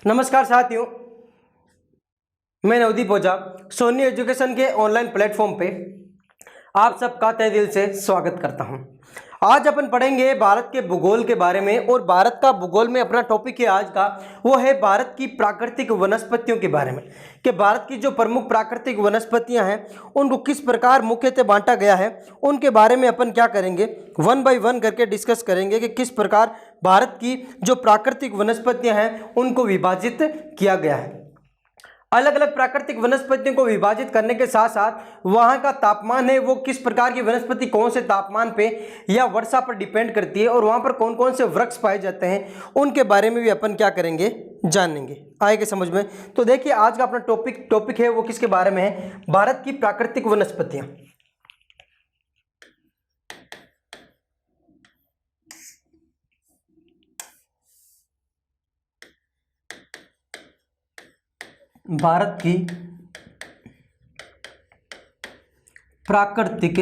नमस्कार साथियों, मैं नवदीप ओझा सोनी एजुकेशन के ऑनलाइन प्लेटफॉर्म पे आप सबका तहे दिल से स्वागत करता हूं। आज अपन पढ़ेंगे भारत के भूगोल के बारे में और भारत का भूगोल में अपना टॉपिक है आज का वो है भारत की प्राकृतिक वनस्पतियों के बारे में कि भारत की जो प्रमुख प्राकृतिक वनस्पतियां हैं उनको किस प्रकार मुख्यतः बांटा गया है, उनके बारे में अपन क्या करेंगे, वन बाय वन करके डिस्कस करेंगे कि किस प्रकार भारत की जो प्राकृतिक वनस्पतियां हैं उनको विभाजित किया गया है। अलग अलग प्राकृतिक वनस्पतियों को विभाजित करने के साथ साथ वहां का तापमान है वो किस प्रकार की वनस्पति कौन से तापमान पे या वर्षा पर डिपेंड करती है और वहां पर कौन कौन से वृक्ष पाए जाते हैं उनके बारे में भी अपन क्या करेंगे, जानेंगे। आएगा समझ में? तो देखिए आज का अपना टॉपिक है वो किसके बारे में है, भारत की प्राकृतिक वनस्पतियां। भारत की प्राकृतिक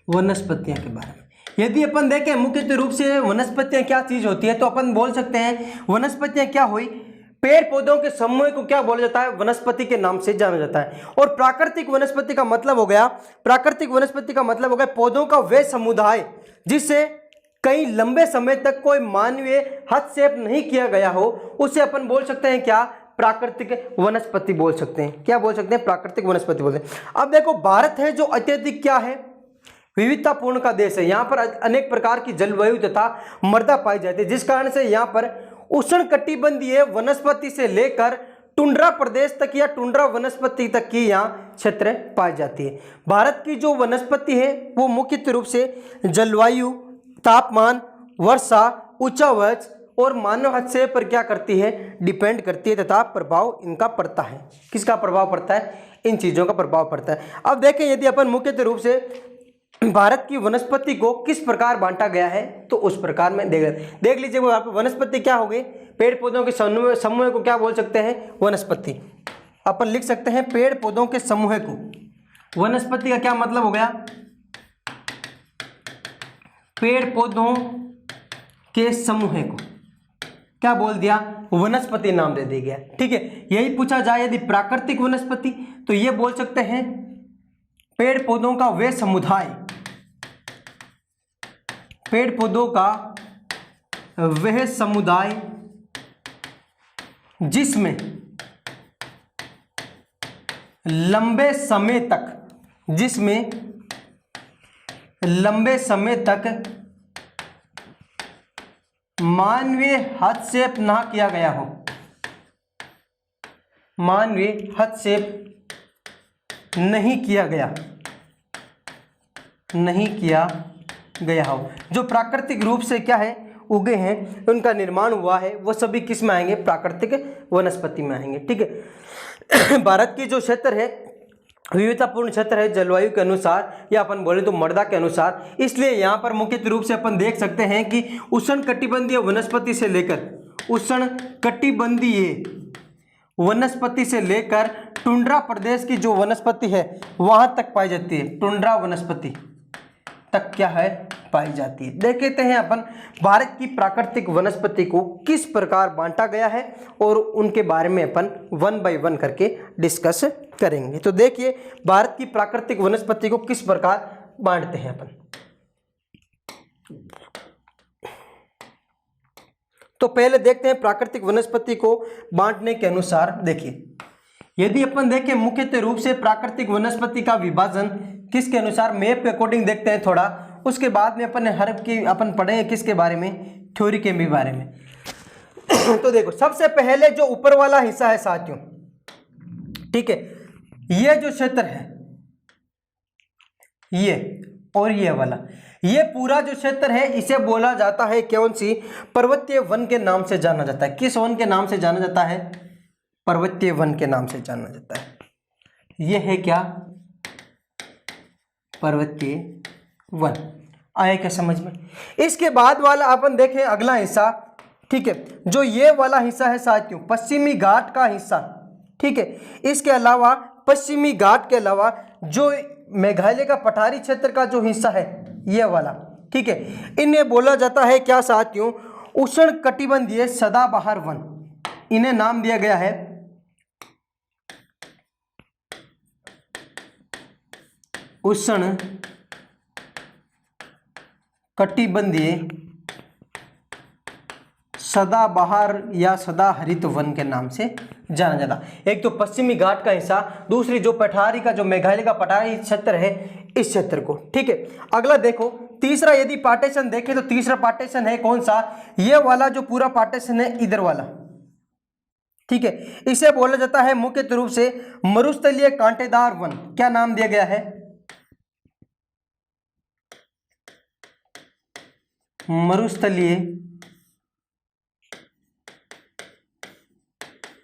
वनस्पतियां के बारे में यदि अपन देखें मुख्य रूप से वनस्पतियां क्या चीज होती है तो अपन बोल सकते हैं वनस्पतियां क्या हुई, पेड़ पौधों के समूह को क्या बोला जाता है, वनस्पति के नाम से जाना जाता है। और प्राकृतिक वनस्पति का मतलब हो गया, प्राकृतिक वनस्पति का मतलब हो गया पौधों का वे समुदाय जिससे कई लंबे समय तक कोई मानवीय हस्तक्षेप नहीं किया गया हो, उसे अपन बोल सकते हैं क्या, प्राकृतिक वनस्पति बोल सकते हैं। क्या बोल सकते हैं, प्राकृतिक वनस्पति बोलते हैं। अब देखो भारत है जो अत्यधिक क्या है, विविधतापूर्ण का देश है। यहाँ पर अनेक प्रकार की जलवायु तथा मृदा पाई जाती है जिस कारण से यहाँ पर उष्णकटिबंधीय वनस्पति से लेकर टुंड्रा प्रदेश तक या टुंड्रा वनस्पति तक की यहाँ क्षेत्र पाई जाती है। भारत की जो वनस्पति है वो मुख्य रूप से जलवायु, तापमान, वर्षा, उच्चावच और मानव हस्तक्षेप पर क्या करती है, डिपेंड करती है तथा प्रभाव इनका पड़ता है। किसका प्रभाव पड़ता है, इन चीज़ों का प्रभाव पड़ता है। अब देखें यदि अपन मुख्य रूप से भारत की वनस्पति को किस प्रकार बांटा गया है तो उस प्रकार में देख लीजिए। वो आपको वनस्पति क्या होगी, पेड़ पौधों के समूह को क्या बोल सकते हैं, वनस्पति। अपन लिख सकते हैं पेड़ पौधों के समूह को। वनस्पति का क्या मतलब हो गया, पेड़ पौधों के समूह को क्या बोल दिया, वनस्पति नाम दे दिया गया। ठीक है, यही पूछा जाए यदि प्राकृतिक वनस्पति तो ये बोल सकते हैं पेड़ पौधों का वे समुदाय, पेड़ पौधों का वह समुदाय जिसमें लंबे समय तक मानवीय हस्तक्षेप ना किया गया हो, मानवीय हस्तक्षेप नहीं किया गया हो, जो प्राकृतिक रूप से क्या है उगे हैं, उनका निर्माण हुआ है, वो सभी किस में आएंगे, प्राकृतिक वनस्पति में आएंगे। ठीक है, भारत की जो क्षेत्र है विविधतापूर्ण क्षेत्र है जलवायु के अनुसार या अपन बोले तो मृदा के अनुसार, इसलिए यहाँ पर मुख्य रूप से अपन देख सकते हैं कि उष्णकटिबंधीय वनस्पति से लेकर टुंड्रा प्रदेश की जो वनस्पति है वहां तक पाई जाती है, टुंड्रा वनस्पति तक क्या है, पाई जाती है। देखते हैं अपन भारत की प्राकृतिक वनस्पति को किस प्रकार बांटा गया है और उनके बारे में अपन वन बाय वन करके डिस्कस करेंगे। तो देखिए भारत की प्राकृतिक वनस्पति को किस प्रकार बांटते हैं अपन। तो पहले देखते हैं प्राकृतिक वनस्पति को बांटने के अनुसार। देखिए यदि अपन देखें मुख्यतः रूप से प्राकृतिक वनस्पति का विभाजन किसके अनुसार, मैप के अकॉर्डिंग देखते हैं थोड़ा, उसके बाद में अपन पढ़ेंगे किसके बारे में, थ्योरी के भी बारे में। तो देखो सबसे पहले जो ऊपर वाला हिस्सा है साथियों, ठीक है, ये जो क्षेत्र है ये और ये वाला, ये पूरा जो क्षेत्र है इसे बोला जाता है कौन सी, पर्वतीय वन के नाम से जाना जाता है। किस वन के नाम से जाना जाता है, पर्वतीय वन के नाम से जाना जाता है। ये है क्या, पर्वतीय वन। आए क्या समझ में? इसके बाद वाला अपन देखें अगला हिस्सा, ठीक है, जो ये वाला हिस्सा है साथियों पश्चिमी घाट का हिस्सा। ठीक है, इसके अलावा पश्चिमी घाट के अलावा जो मेघालय का पठारी क्षेत्र का जो हिस्सा है ये वाला, ठीक है, इन्हें बोला जाता है क्या साथियों, उष्णकटिबंधीय सदाबहार वन। इन्हें नाम दिया गया है उष्ण कटिबंधीय सदाबहार या सदाहरित वन के नाम से जाना जाता। एक तो पश्चिमी घाट का हिस्सा, दूसरी जो पठारी का, जो मेघालय का पठारी क्षेत्र है, इस क्षेत्र को। ठीक है, अगला देखो तीसरा, यदि पार्टीशन देखें तो तीसरा पार्टीशन है कौन सा, ये वाला जो पूरा पार्टीशन है इधर वाला। ठीक है, इसे बोला जाता है मुख्य रूप से मरुस्थलीय कांटेदार वन। क्या नाम दिया गया है, मरुस्थलीय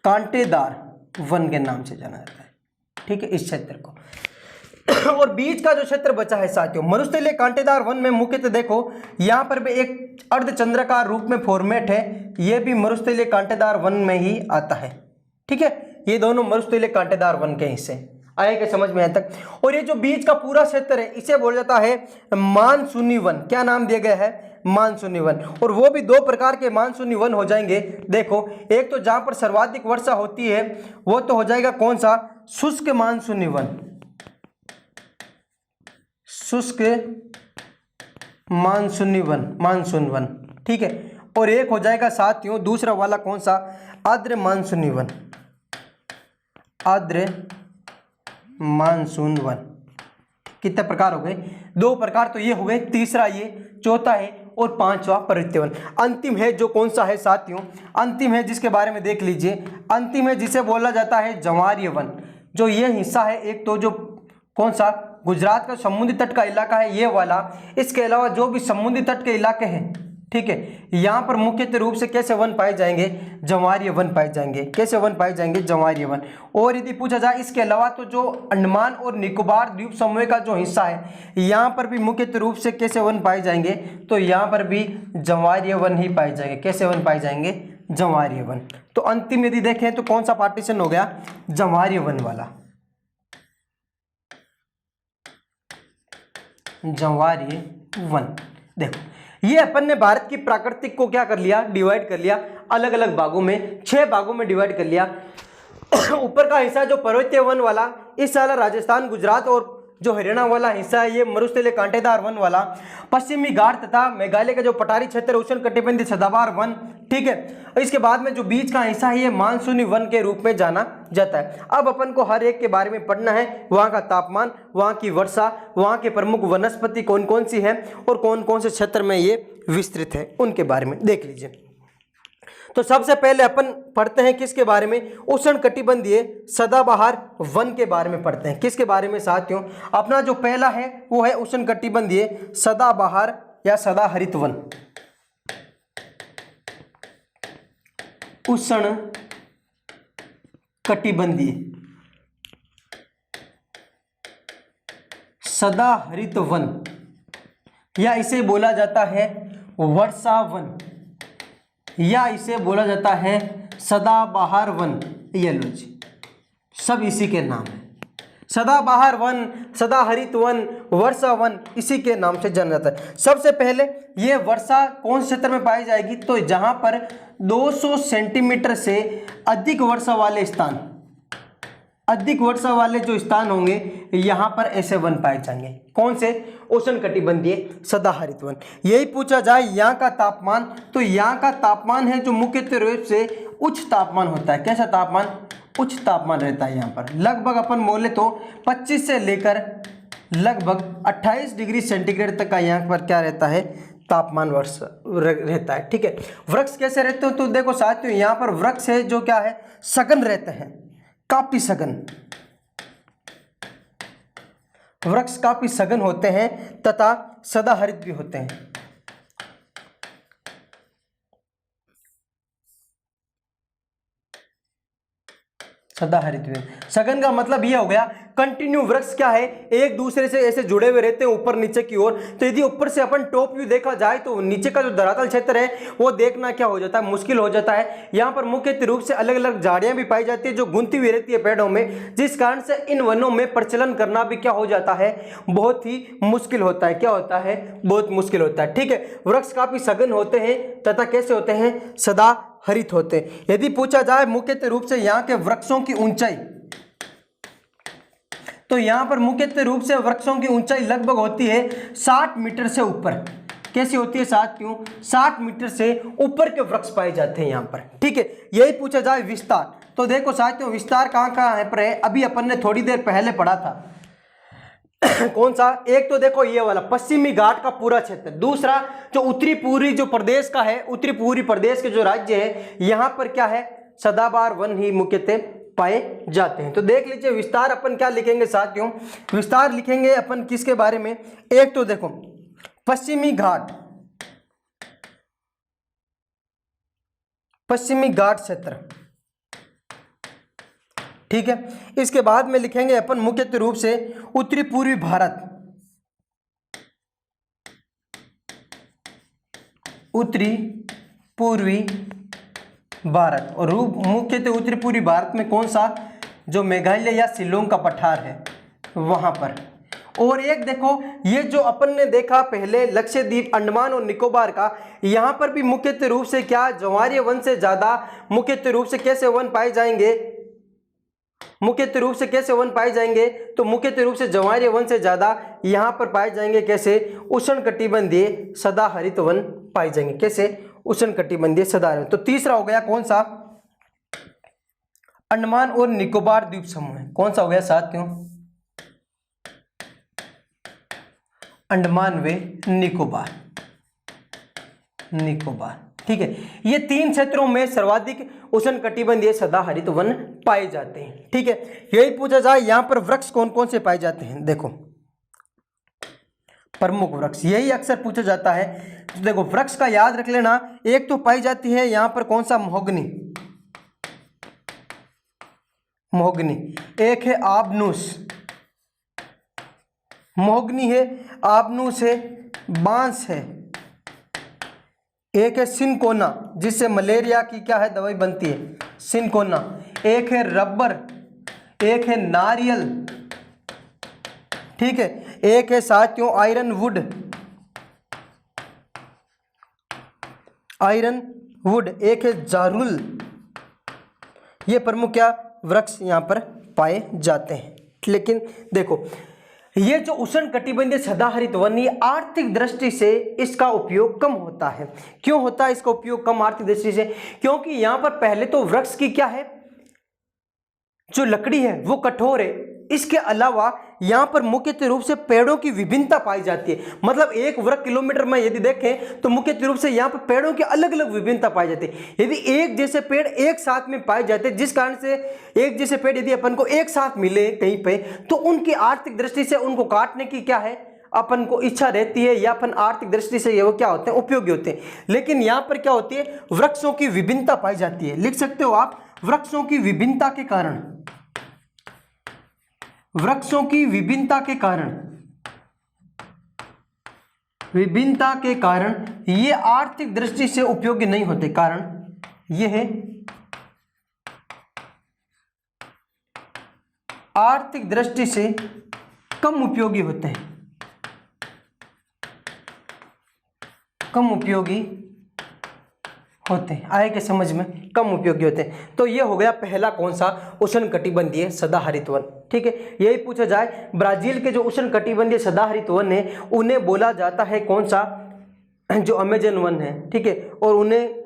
कांटेदार वन के नाम से जाना जाता है। ठीक है, इस क्षेत्र को। और बीच का जो क्षेत्र बचा है साथियों, मरुस्थलीय कांटेदार वन में मुख्यतः देखो यहां पर भी एक अर्धचंद्राकार रूप में फॉर्मेट है, यह भी मरुस्थलीय कांटेदार वन में ही आता है। ठीक है, ये दोनों मरुस्थलीय कांटेदार वन के हिस्से आए क्या समझ में यहां तक। और ये जो बीच का पूरा क्षेत्र है इसे बोला जाता है मानसूनी वन। क्या नाम दिया गया है, मानसूनी वन। और वो भी दो प्रकार के मानसूनी वन हो जाएंगे। देखो, एक तो जहां पर सर्वाधिक वर्षा होती है वो तो हो जाएगा कौन सा, शुष्क मानसूनी वन, शुष्क मानसूनी वन, मानसून वन। ठीक है, और एक हो जाएगा साथियों दूसरा वाला कौन सा, आर्द्र मानसूनी वन, आर्द्र मानसून वन। कितने प्रकार हो गए, दो प्रकार तो ये हो गए, तीसरा ये, चौथा है और पांचवा पर्वतीय वन। अंतिम है जो कौन सा है साथियों, अंतिम है जिसके बारे में देख लीजिए, अंतिम है जिसे बोला जाता है जवारीय वन। जो ये हिस्सा है एक तो जो कौन सा, गुजरात का समुद्री तट का इलाका है ये वाला, इसके अलावा जो भी समुद्री तट के इलाके हैं, ठीक है, यहाँ पर मुख्य रूप से कैसे वन पाए जाएंगे, जवारीय वन पाए जाएंगे। कैसे वन पाए जाएंगे, जवारीय वन। और यदि पूछा जाए इसके अलावा तो जो अंडमान और निकोबार द्वीप समूह का जो हिस्सा है यहाँ पर भी मुख्य रूप से कैसे वन पाए जाएंगे, तो यहाँ पर भी जवारीय वन ही पाए जाएंगे। कैसे वन पाए जाएंगे, जवारीय वन। तो अंतिम यदि देखें तो कौन सा पार्टीशन हो गया, जवारीय वन वाला, जवारीय वन। देखो ये अपन ने भारत की प्राकृतिक को क्या कर लिया, डिवाइड कर लिया अलग अलग भागों में, 6 भागों में डिवाइड कर लिया। ऊपर का हिस्सा जो पर्वतीय वन वाला, इस साल राजस्थान, गुजरात और जो हरियाणा वाला हिस्सा है ये मरुस्थलीय कांटेदार वन वाला। पश्चिमी घाट तथा मेघालय का जो पठारी क्षेत्र उष्ण कटिबंधीय सदाबहार वन। ठीक है, इसके बाद में जो बीच का हिस्सा है ये मानसूनी वन के रूप में जाना जाता है। अब अपन को हर एक के बारे में पढ़ना है, वहाँ का तापमान, वहाँ की वर्षा, वहाँ के प्रमुख वनस्पति कौन कौन सी है और कौन कौन से क्षेत्र में ये विस्तृत है, उनके बारे में देख लीजिए। तो सबसे पहले अपन पढ़ते हैं किसके बारे में, उष्ण कटिबंधीय सदाबहार वन के बारे में पढ़ते हैं। किसके बारे में साथियों, अपना जो पहला है वो है उष्ण कटिबंधीय सदाबहार या सदाहरित वन। उष्ण कटिबंधीय सदाहरित वन, या इसे बोला जाता है वर्षा वन, या इसे बोला जाता है सदाबहार वन। ये लो जी, सब इसी के नाम है। सदाबहार वन, सदाहरित वन, वर्षा वन, इसी के नाम से जाना जाता है। सबसे पहले ये वर्षा कौन से क्षेत्र में पाई जाएगी, तो जहां पर 200 सेंटीमीटर से अधिक वर्षा वाले स्थान, अधिक वर्षा वाले जो स्थान होंगे यहां पर ऐसे वन पाए जाएंगे। कौन से, उष्ण कटिबंधीय सदाहरित वन। यही पूछा जाए यहाँ का तापमान, तो यहाँ का तापमान है जो मुख्य रूप से उच्च तापमान होता है। कैसा तापमान, उच्च तापमान रहता है यहाँ पर। लगभग अपन बोले तो 25 से लेकर लगभग 28 डिग्री सेंटीग्रेड तक का यहाँ पर क्या रहता है, तापमान वर्ष रहता है। ठीक है, वृक्ष कैसे रहते हो, तो देखो साथियों यहाँ पर वृक्ष है जो क्या है, सघन रहते हैं, काफी सघन, वृक्ष काफी सघन होते हैं तथा सदाहरित भी होते हैं। सदाहरित भी, सघन का मतलब यह हो गया कंटिन्यू वृक्ष क्या है, एक दूसरे से ऐसे जुड़े हुए रहते हैं ऊपर नीचे की ओर। तो यदि ऊपर से अपन टॉप व्यू देखा जाए तो नीचे का जो धरातल क्षेत्र है वो देखना क्या हो जाता है, मुश्किल हो जाता है। यहाँ पर मुख्य रूप से अलग अलग झाड़ियां भी पाई जाती है जो गुंथी हुई रहती है पेड़ों में, जिस कारण से इन वनों में प्रचलन करना भी क्या हो जाता है, बहुत ही मुश्किल होता है। क्या होता है, बहुत मुश्किल होता है। ठीक है, वृक्ष काफी सघन होते हैं तथा कैसे होते हैं, सदा हरित होते हैं। यदि पूछा जाए मुख्यतः रूप से यहाँ के वृक्षों की ऊंचाई, तो यहाँ पर मुख्यतः रूप से वृक्षों की ऊंचाई लगभग होती है 60 मीटर से ऊपर। कैसी होती है साथियों? 60 मीटर से ऊपर के वृक्ष पाए जाते हैं यहाँ पर। ठीक है, यही पूछा जाए विस्तार, तो देखो साथियों विस्तार कहाँ कहाँ है पर है, अभी अपन ने थोड़ी देर पहले पढ़ा था। कौन सा? एक तो देखो ये वाला पश्चिमी घाट का पूरा क्षेत्र, दूसरा जो उत्तरी पूर्वी जो प्रदेश का है, उत्तरी पूर्वी प्रदेश के जो राज्य है यहाँ पर क्या है, सदाबहार वन ही मुख्यतः पाए जाते हैं। तो देख लीजिए विस्तार अपन क्या लिखेंगे साथियों, विस्तार लिखेंगे अपन किसके बारे में? एक तो देखो पश्चिमी घाट, पश्चिमी घाट क्षेत्र, ठीक है। इसके बाद में लिखेंगे अपन मुख्यतः रूप से उत्तरी पूर्वी भारत, उत्तरी पूर्वी भारत, और मुख्यतः उत्तरी पूर्वी भारत में कौन सा? जो मेघालय या शिलोंग का पठार है वहां पर। और एक देखो ये जो अपन ने देखा पहले लक्षद्वीप, अंडमान और निकोबार का, यहाँ पर भी मुख्यतः रूप से क्या ज्वारीय वन से ज्यादा मुख्यतः रूप से कैसे वन पाए जाएंगे? मुख्यतः रूप से कैसे वन पाए जाएंगे? तो मुख्यतः रूप से ज्वारीय वन से ज्यादा यहाँ पर पाए जाएंगे कैसे? उष्णकटिबंधीय सदाहरित वन पाए जाएंगे। कैसे? उष्णकटिबंधीय सदाहरित। तो तीसरा हो गया कौन सा? अंडमान और निकोबार द्वीप समूह। कौन सा हो गया साथियों? अंडमान व निकोबार, निकोबार। ठीक है, ये तीन क्षेत्रों में सर्वाधिक उष्णकटिबंधीय सदाहरित वन पाए जाते हैं। ठीक है, यही पूछा जाए यहाँ पर वृक्ष कौन कौन से पाए जाते हैं? देखो प्रमुख वृक्ष, यही अक्सर पूछा जाता है। तो देखो वृक्ष का याद रख लेना, एक तो पाई जाती है यहाँ पर कौन सा? Mahogany, mahogany. एक है आबनूस, महोगनी है, आबनूस है, बांस है। एक है सिनकोना जिससे मलेरिया की क्या है दवाई बनती है, सिनकोना। एक है रबर, एक है नारियल, ठीक है। एक है साथियों आयरन वुड, आयरन वुड। एक है जारुल। ये प्रमुख क्या वृक्ष यहाँ पर पाए जाते हैं। लेकिन देखो ये जो उष्णकटिबंधीय सदाहरित वन, ये आर्थिक दृष्टि से इसका उपयोग कम होता है। क्यों होता है इसका उपयोग कम आर्थिक दृष्टि से? क्योंकि यहां पर पहले तो वृक्ष की क्या है, जो लकड़ी है वो कठोर है। इसके अलावा यहां पर मुख्यतः रूप से पेड़ों की विभिन्नता पाई जाती है। मतलब एक वर्ग किलोमीटर में यदि देखें तो मुख्यतः रूप से यहां पर पेड़ों की अलग अलग विभिन्नता पाई जाती है। यदि एक जैसे पेड़ एक साथ में पाए जाते हैं, जिस कारण से एक जैसे पेड़ यदि अपन को एक साथ मिले कहीं पे, तो उनकी आर्थिक दृष्टि से उनको काटने की क्या है अपन को इच्छा रहती है, या अपन आर्थिक दृष्टि से ये वो क्या होते हैं, उपयोगी होते हैं। लेकिन यहाँ पर क्या होती है, वृक्षों की विभिन्नता पाई जाती है। लिख सकते हो आप, वृक्षों की विभिन्नता के कारण, वृक्षों की विभिन्नता के कारण, विभिन्नता के कारण ये आर्थिक दृष्टि से उपयोगी नहीं होते। कारण ये है आर्थिक दृष्टि से कम उपयोगी होते हैं, कम उपयोगी होते हैं। आए के समझ में, कम उपयोगी होते हैं। तो ये हो गया पहला कौन सा, उष्णकटिबंधीय सदाहरित वन। ठीक है, यही पूछा जाए ब्राजील के जो उष्णकटिबंधीय सदाहरित वन है उन्हें बोला जाता है कौन सा, जो अमेजन वन है। ठीक है, और उन्हें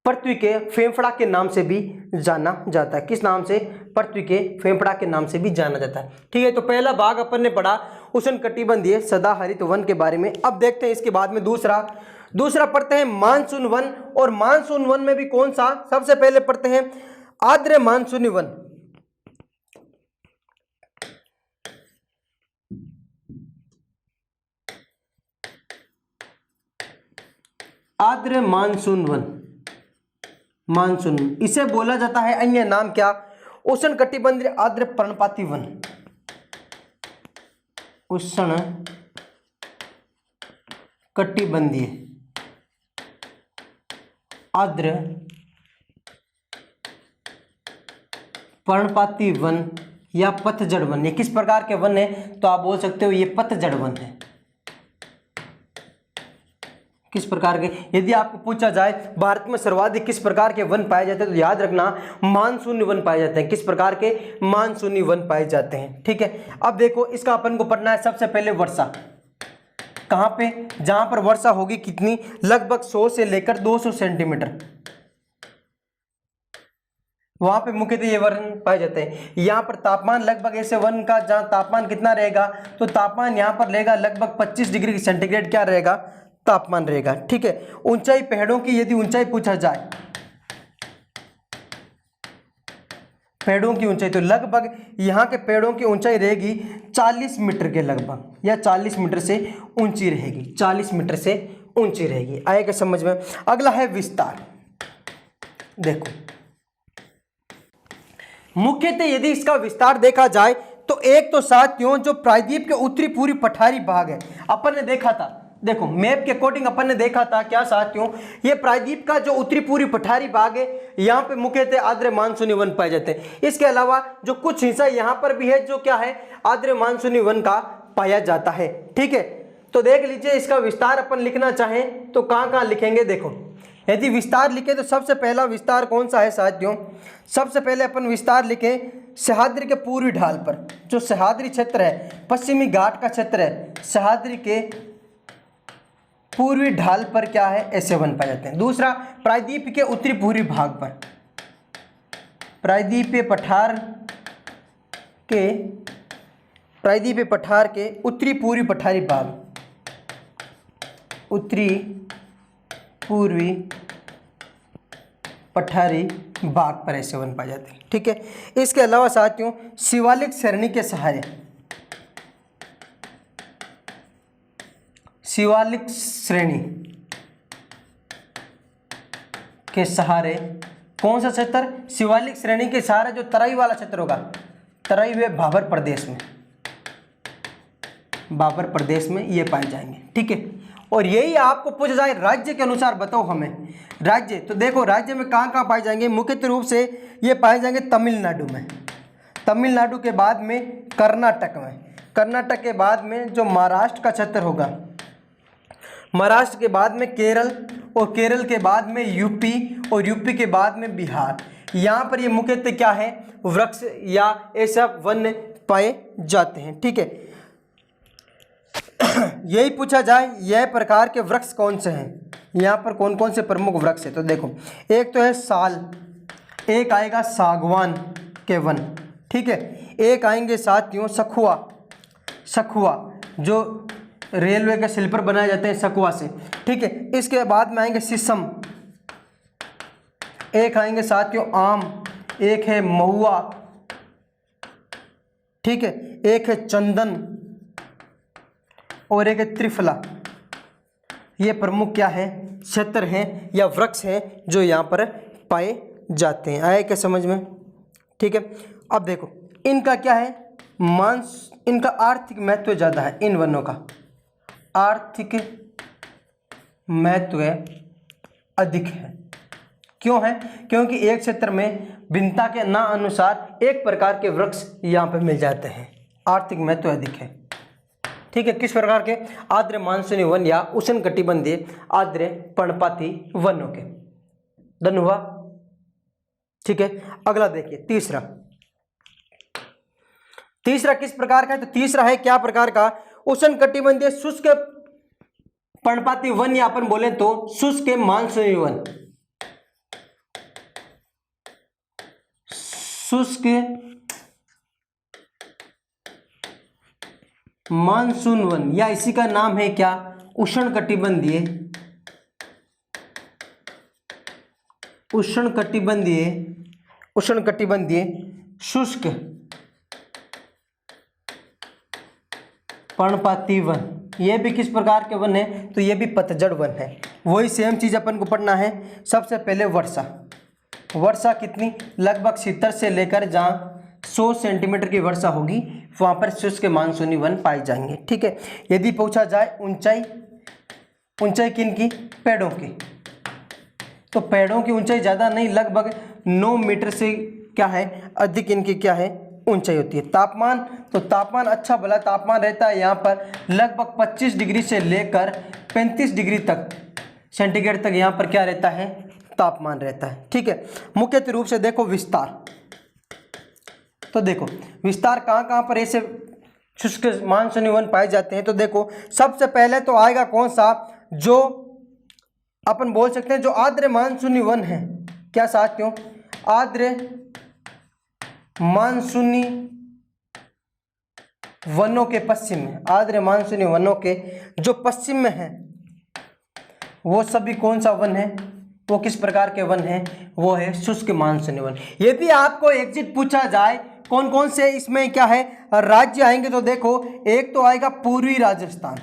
पृथ्वी के फेफड़ा के नाम से भी जाना जाता है। किस नाम से? पृथ्वी के फेफड़ा के नाम से भी जाना जाता है। ठीक है, तो पहला भाग अपन ने पढ़ा उष्णकटिबंधीय सदाहरित वन के बारे में। अब देखते हैं इसके बाद में दूसरा पढ़ते हैं मानसून वन। और मानसून वन में भी कौन सा, सबसे पहले पढ़ते हैं आर्द्र मानसूनी वन। आर्द्र मानसून वन, मानसून इसे बोला जाता है अन्य नाम क्या, उष्णकटिबंधीय आर्द्र पर्णपाती वन, उष्ण कटिबंधीय आर्द्र पर्णपाती वन या पतझड़ वन। ये किस प्रकार के वन है, तो आप बोल सकते हो ये पतझड़ वन है। किस प्रकार के, यदि आपको पूछा जाए भारत में सर्वाधिक किस प्रकार के वन पाए जाते हैं, तो याद रखना मानसूनी वन पाए जाते हैं। किस प्रकार के? मानसूनी वन पाए जाते हैं। ठीक है, अब देखो इसका अपन को पढ़ना है सबसे पहले वर्षा। कहाँ पे? जहां पर वर्षा होगी कितनी, लगभग 100 से लेकर 200 सेंटीमीटर, वहां पे मुख्यतः ये वन पाए जाते हैं। यहाँ पर तापमान लगभग ऐसे वन का जहाँ तापमान कितना रहेगा, तो तापमान यहाँ पर रहेगा लगभग 25 डिग्री सेंटीग्रेड क्या रहेगा, तापमान रहेगा। ठीक है, ऊंचाई पेड़ों की यदि ऊंचाई पूछा जाए, पेड़ों की ऊंचाई, तो लगभग यहाँ के पेड़ों की ऊंचाई रहेगी 40 मीटर के लगभग, या 40 मीटर से ऊंची रहेगी, 40 मीटर से ऊंची रहेगी। आएगा समझ में? अगला है विस्तार। देखो मुख्यतः यदि इसका विस्तार देखा जाए तो एक तो साथियों जो प्रायद्वीप के उत्तरी पूरी पठारी भाग है, अपन ने देखा था, देखो मैप के अकॉर्डिंग अपन ने देखा था क्या साथियों, ये प्रायद्वीप का जो उत्तरी पूरी पठारी भाग है, यहाँ पे मुख्यतः आर्द्र मानसूनी वन पाए जाते हैं। इसके अलावा जो कुछ हिस्सा यहाँ पर भी है जो क्या है, आर्द्र मानसूनी वन का पाया जाता है। ठीक है, तो देख लीजिए इसका विस्तार अपन लिखना चाहें तो कहाँ कहाँ लिखेंगे। देखो यदि विस्तार लिखे तो सबसे पहला विस्तार कौन सा है साथियों, सबसे पहले अपन विस्तार लिखे सह्याद्री के पूर्वी ढाल पर, जो सह्याद्री क्षेत्र है, पश्चिमी घाट का क्षेत्र है, सह्याद्री के पूर्वी ढाल पर क्या है, ऐसे वन पाए जाते हैं। दूसरा प्रायद्वीप के उत्तरी पूर्वी भाग पर, प्रायद्वीपीय पठार के उत्तरी पूर्वी पठारी भाग, उत्तरी पूर्वी पठारी भाग पर ऐसे वन पाए जाते हैं। ठीक है, इसके अलावा साथियों शिवालिक श्रेणी के सहारे, शिवालिक श्रेणी के सहारे कौन सा क्षेत्र, शिवालिक श्रेणी के सहारे जो तराई वाला क्षेत्र होगा, तराई व भाबर प्रदेश में, भाबर प्रदेश में ये पाए जाएंगे। ठीक है, और यही आपको पूछा जाए राज्य के अनुसार बताओ हमें राज्य, तो देखो राज्य में कहाँ कहाँ पाए जाएंगे, मुख्य रूप से ये पाए जाएंगे तमिलनाडु में, तमिलनाडु के बाद में कर्नाटक में, कर्नाटक के बाद में जो महाराष्ट्र का क्षेत्र होगा, महाराष्ट्र के बाद में केरल, और केरल के बाद में यूपी, और यूपी के बाद में बिहार। यहाँ पर ये मुख्यतः क्या है, वृक्ष या ऐसा वन पाए जाते हैं। ठीक है, यही पूछा जाए यह प्रकार के वृक्ष कौन से हैं, यहाँ पर कौन कौन से प्रमुख वृक्ष है, तो देखो एक तो है साल, एक आएगा सागवान के वन। ठीक है, एक आएंगे साथियों सखुआ, सखुआ जो रेलवे के स्लीपर बनाए जाते हैं सखुआ से। ठीक है, इसके बाद में आएंगे शीशम, एक आएंगे साथियों आम, एक है महुआ, ठीक है, एक है चंदन, और एक है त्रिफला। ये प्रमुख क्या है, क्षेत्र हैं या वृक्ष हैं जो यहाँ पर पाए जाते हैं। आए क्या समझ में? ठीक है, अब देखो इनका क्या है, इनका आर्थिक महत्व ज़्यादा है, इन वनों का आर्थिक महत्व अधिक है। क्यों है? क्योंकि एक क्षेत्र में भिन्नता के ना अनुसार एक प्रकार के वृक्ष यहाँ पर मिल जाते हैं, आर्थिक महत्व अधिक है। ठीक है, किस प्रकार के, आर्द्र मानसूनी वन या उष्णकटिबंधीय आर्द्र पर्णपाती वनों के। डन हुआ? ठीक है, अगला देखिए तीसरा, तीसरा किस प्रकार का है, तो तीसरा है क्या प्रकार का, उष्णकटिबंधीय शुष्क पर्णपाती वन या अपन बोले तो शुष्क मानसूनी वन, शुष्क मानसून वन, या इसी का नाम है क्या, उष्णकटिबंधीय, उष्णकटिबंधीय, उष्णकटिबंधीय शुष्क पर्णपाती वन। ये भी किस प्रकार के वन है, तो ये भी पतझड़ वन है। वही सेम चीज अपन को पढ़ना है। सबसे पहले वर्षा, वर्षा कितनी, लगभग 70 से लेकर जहाँ 100 सेंटीमीटर की वर्षा होगी वहाँ पर शुष्क मानसूनी वन पाए जाएंगे। ठीक है, यदि पूछा जाए ऊंचाई, ऊंचाई किन की, पेड़ों की, तो पेड़ों की ऊंचाई ज़्यादा नहीं, लगभग 9 मीटर से क्या है अधिक इनकी क्या है ऊंचाई होती है। तापमान, तो तापमान अच्छा भला तापमान रहता है यहाँ पर लगभग 25 डिग्री से लेकर 35 डिग्री तक सेंटीग्रेड तक यहाँ पर क्या रहता है, तापमान रहता है। ठीक है, मुख्य रूप से देखो विस्तार, तो देखो विस्तार कहाँ कहाँ पर ऐसे शुष्क मानसूनी वन पाए जाते हैं। तो देखो सबसे पहले तो आएगा कौन सा, जो अपन बोल सकते हैं जो आर्द्र मानसूनी वन है। क्या साथियों, आर्द्र मानसूनी वनों के पश्चिम में, आर्द्र मानसूनी वनों के जो पश्चिम में है वो सभी कौन सा वन है, वो किस प्रकार के वन है, वो है शुष्क मानसूनी वन। यदि आपको एग्जिट पूछा जाए कौन कौन से इसमें क्या है राज्य आएंगे, तो देखो एक तो आएगा पूर्वी राजस्थान,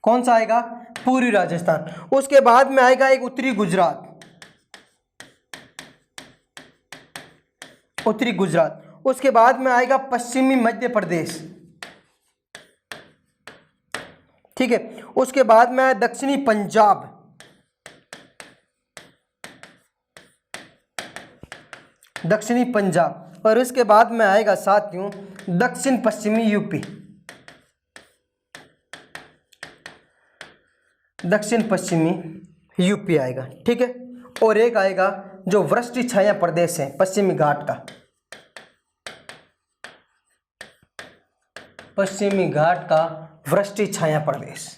कौन सा आएगा, पूर्वी राजस्थान। उसके बाद में आएगा एक उत्तरी गुजरात, उत्तरी गुजरात। उसके बाद में आएगा पश्चिमी मध्य प्रदेश, ठीक है। उसके बाद में आया दक्षिणी पंजाब, दक्षिणी पंजाब। और इसके बाद में आएगा साथियों दक्षिण पश्चिमी यूपी, दक्षिण पश्चिमी यूपी आएगा, ठीक है। और एक आएगा जो वृष्टि छाया प्रदेश है पश्चिमी घाट का, पश्चिमी घाट का वृष्टि छाया प्रदेश,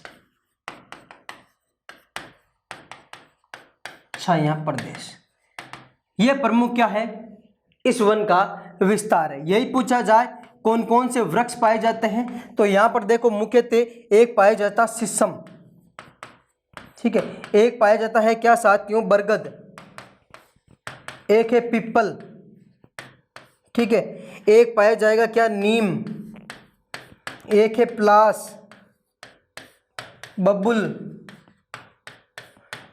छाया प्रदेश। यह प्रमुख क्या है, इस वन का विस्तार है। यही पूछा जाए कौन कौन से वृक्ष पाए जाते हैं, तो यहां पर देखो मुख्यतः एक पाया जाता शीशम, ठीक है। एक पाया जाता है क्या साथियों, बरगद। एक है पीपल, ठीक है। एक पाया जाएगा क्या, नीम। एक है प्लास, बबुल,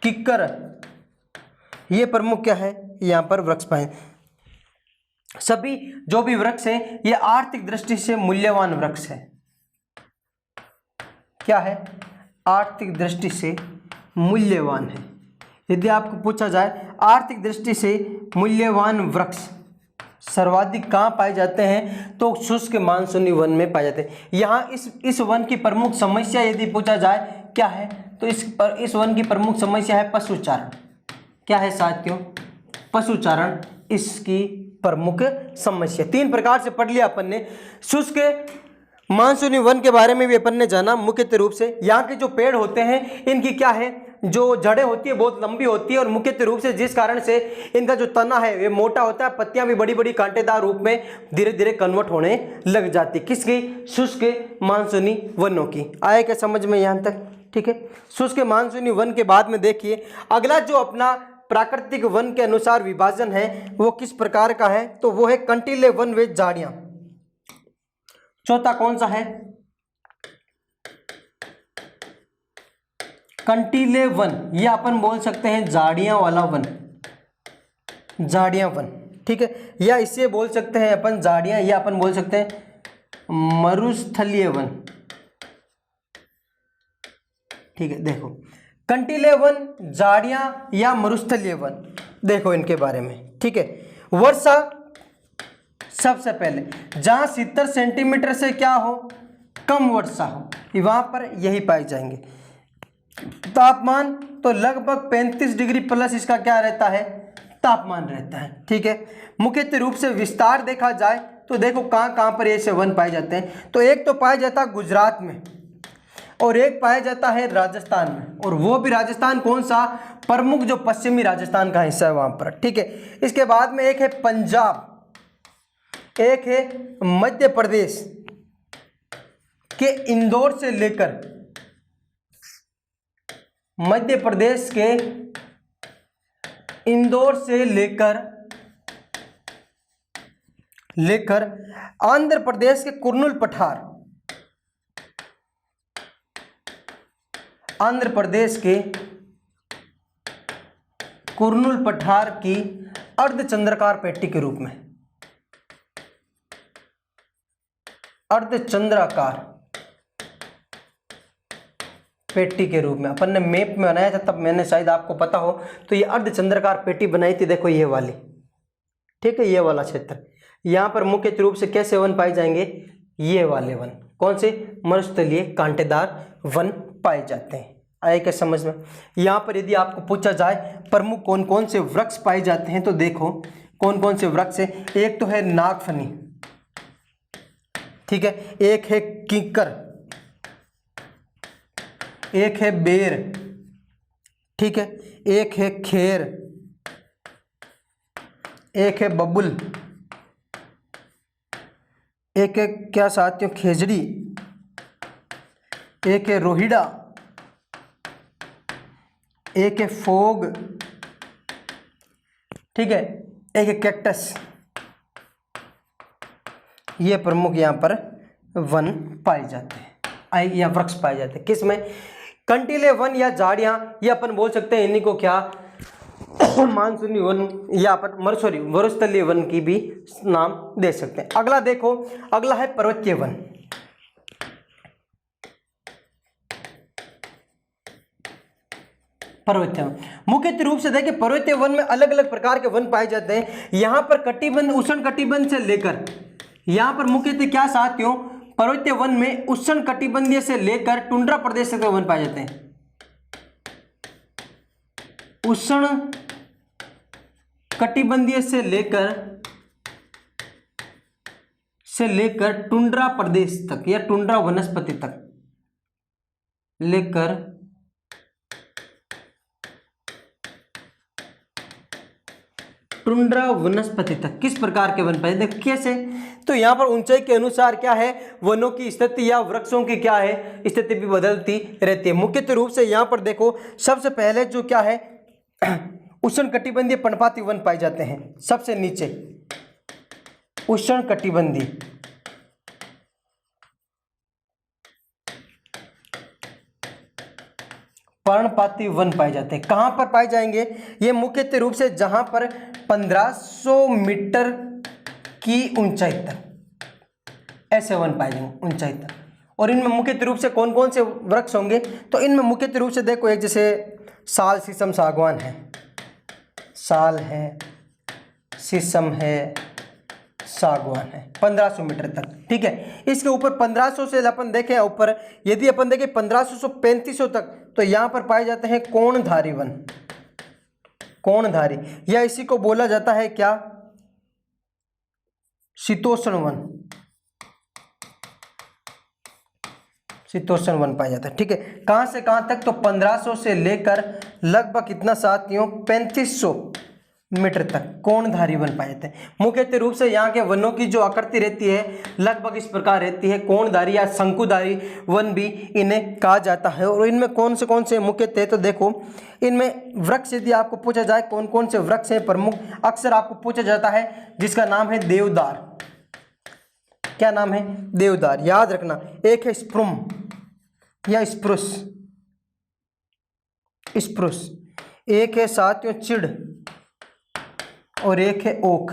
किक्कर। ये प्रमुख क्या है, यहां पर वृक्ष पाए। सभी जो भी वृक्ष हैं ये आर्थिक दृष्टि से मूल्यवान वृक्ष है। क्या है, आर्थिक दृष्टि से मूल्यवान है। यदि आपको पूछा जाए आर्थिक दृष्टि से मूल्यवान वृक्ष सर्वाधिक कहाँ पाए जाते हैं, तो शुष्क मानसूनी वन में पाए जाते हैं। यहाँ इस वन की प्रमुख समस्या यदि पूछा जाए क्या है, तो इस वन की प्रमुख समस्या है पशुचारण। क्या है साथियों, पशुचारण इसकी प्रमुख समस्या। तीन प्रकार से पढ़ लिया अपन ने। शुष्क मानसूनी वन के बारे में भी अपन ने जाना मुख्यतः रूप से। यहाँ के जो पेड़ होते हैं इनकी क्या है, जो जड़ें होती है बहुत लंबी होती है, और मुख्यतः रूप से जिस कारण से इनका जो तना है ये मोटा होता है, पत्तियां भी बड़ी बड़ी कांटेदार रूप में धीरे धीरे कन्वर्ट होने लग जाती है। किसकी, शुष्क मानसूनी वनों की। आए क्या समझ में यहाँ तक, ठीक है। शुष्क मानसूनी वन के बाद में देखिए अगला जो अपना प्राकृतिक वन के अनुसार विभाजन है वो किस प्रकार का है, तो वो है कंटीले वन व झाड़ियां। चौथा कौन सा है, कंटीले वन, ये अपन बोल सकते हैं झाड़ियां वाला वन, झाड़ियां वन, ठीक है। या इसे बोल सकते हैं अपन झाड़ियां, या अपन बोल सकते हैं मरुस्थलीय वन, ठीक है। देखो कंटीले वन, झाड़ियां या मरुस्थलीय वन, देखो इनके बारे में, ठीक है। वर्षा सबसे पहले जहां 70 सेंटीमीटर से क्या हो, कम वर्षा हो, वहां पर यही पाए जाएंगे। तापमान तो लगभग 35 डिग्री प्लस इसका क्या रहता है, तापमान रहता है, ठीक है। मुख्यतः रूप से विस्तार देखा जाए तो देखो कहां कहां पर ऐसे वन पाए जाते हैं, तो एक तो पाया जाता है गुजरात में, और एक पाया जाता है राजस्थान में, और वो भी राजस्थान कौन सा, प्रमुख जो पश्चिमी राजस्थान का हिस्सा है वहां पर, ठीक है। इसके बाद में एक है पंजाब, एक है मध्य प्रदेश के इंदौर से लेकर, मध्य प्रदेश के इंदौर से लेकर आंध्र प्रदेश के कुर्नूल पठार, आंध्र प्रदेश के कुर्नूल पठार की अर्धचंद्राकार पेटी के रूप में, अर्धचंद्राकार पेटी के रूप में अपन ने मैप में बनाया था, तब मैंने शायद आपको पता हो, तो ये अर्धचंद्राकार पेटी बनाई थी, देखो ये वाली, ठीक है। ये वाला क्षेत्र, यहाँ पर मुख्य रूप से कैसे वन पाए जाएंगे, ये वाले वन, कौन से, मरुस्थलीय कांटेदार वन पाए जाते हैं। आए क्या समझ में? यहाँ पर यदि आपको पूछा जाए प्रमुख कौन कौन से वृक्ष पाए जाते हैं तो देखो कौन कौन से वृक्ष है। एक तो है नागफनी, ठीक है, एक है कीकर, एक है बेर, ठीक है, एक है खेर, एक है बबुल, एक है क्या साथियों खेजड़ी, एक है रोहिड़ा, एक है फोग, ठीक है, एक है कैक्टस। ये प्रमुख यहाँ पर वन पाए जाते हैं या वृक्ष पाए जाते हैं। किसमें? कंटीले वन या झाड़ियाँ, ये अपन बोल सकते हैं इन्हीं को क्या मानसूनी वन या अपन सॉरी मरुस्थलीय वन की भी नाम दे सकते हैं। अगला देखो, अगला है पर्वतीय वन। पर्वतीय वन मुख्य रूप से देखिए पर्वतीय वन में अलग अलग प्रकार के वन पाए जाते हैं। यहाँ पर कटिबंध उष्ण कटिबंध से लेकर यहाँ पर मुख्यतः क्या साथियों पर्वतीय वन में उष्ण कटिबंधीय से लेकर टुंड्रा प्रदेश तक वन पाए जाते हैं। उष्ण कटिबंधीय से लेकर टुंड्रा प्रदेश तक या टुंड्रा वनस्पति तक लेकर टुंड्रा वनस्पति तक किस प्रकार के वन पाए जाते हैं? कैसे? तो यहाँ पर ऊंचाई के अनुसार क्या है वनों की स्थिति या वृक्षों की क्या है स्थिति भी बदलती रहती है। मुख्य रूप से यहाँ पर देखो सबसे पहले जो क्या है उष्ण कटिबंधीय पर्णपाती वन पाए जाते हैं। सबसे नीचे उष्ण कटिबंधीय पर्णपाती वन पाए जाते हैं। कहाँ पर पाए जाएंगे? ये मुख्य रूप से जहां पर 1500 मीटर की ऊंचाई तक ऐसे वन पाए जाएंगे ऊंचाई तक। और इनमें मुख्य रूप से कौन कौन से वृक्ष होंगे? तो इनमें मुख्य रूप से देखो एक जैसे साल शीशम सागवान है, साल है, शीशम है, सागवान है 1500 मीटर तक, ठीक है। इसके ऊपर 1500 से अपन देखें ऊपर यदि अपन देखें 1500 से 3500 तक तो यहाँ पर पाए जाते हैं कोणधारी वन। कोणधारी या इसी को बोला जाता है क्या शीतोष्ण वन। शीतोष्ण वन पाया जाता है, ठीक है। कहां से कहां तक? तो 1500 से लेकर लगभग कितना साथियों 3500 मीटर तक कोणधारी वन पाए जाते हैं। मुख्य रूप से यहाँ के वनों की जो आकृति रहती है लगभग इस प्रकार रहती है। कोणधारी या शंकुधारी वन भी इन्हें कहा जाता है। और इनमें कौन से मुख्य थे? तो देखो इनमें वृक्ष यदि आपको पूछा जाए कौन कौन से वृक्ष हैं प्रमुख, अक्सर आपको पूछा जाता है जिसका नाम है देवदार। क्या नाम है? देवदार। याद रखना, एक है स्प्रूम या स्प्रूस, स्प्रूस, एक है साथियों चिड़ और एक है ओक।